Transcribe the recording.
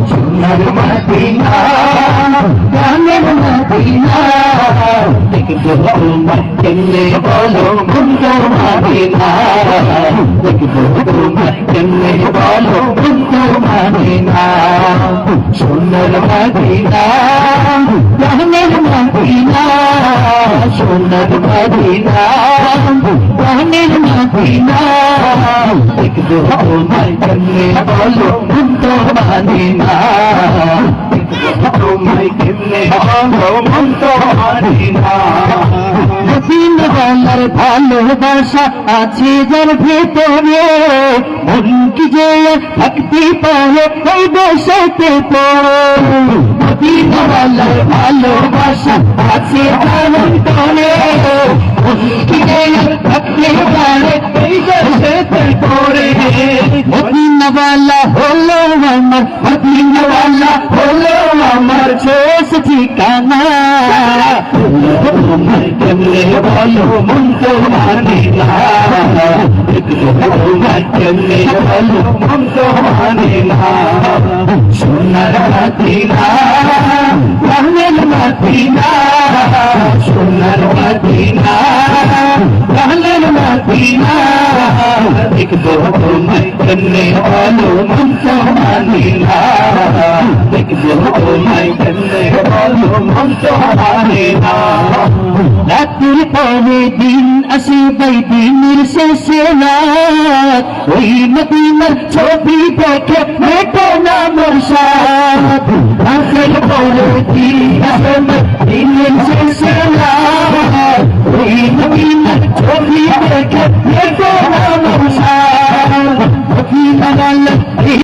সোনার মদিনা জানের মদিনা দেখবো তোমার কেমনে বলো বন্ধু মদিনা দেখবো তোমার কেমনে বলো বন্ধু মদিনা সোনার মদিনা জানের মদিনা সোনার মদিনা জানের মদিনা দেখবো তোমার কেমনে বলো বন্ধু মদিনা তোমায় কেমনে বলো বন্ধু মদিনা মদিনা বাংলার ভালোবাসা আছে যার ভেতরে মন কি যে ভক্তি পায় ওই দেশেতে পড়ে মদিনা বাংলার ভালোবাসা আছে যার ভেতরে মন কি যে ভক্তি পায় ওই দেশেতে পড়ে মদিনা বাংলা হলো আমার মদিনা বাংলা হলো আমার শেষ ঠিকানা তোমার কেমনে বলো বন্ধু মদিনা তোমার কেমনে বলো বন্ধু মদিনা সোনার মদিনা জানের মদিনা সোনার মদিনা জানের মদিনা দেখবো তোমার কেমনে বলো বন্ধু মদিনা দেখবো তোমার কেমনে বলো বন্ধু মদিনা রাতের পরে দিন আসে ভাই দিনের শেষে রাত ওই মদিনার ছবি দেখে মেটে না মোর সাথ রাতের পরে দিন আসে ভাই দিনের শেষে রাত ওই মদিনার ছবি দেখে মেটে না মোর সাথ মদিনা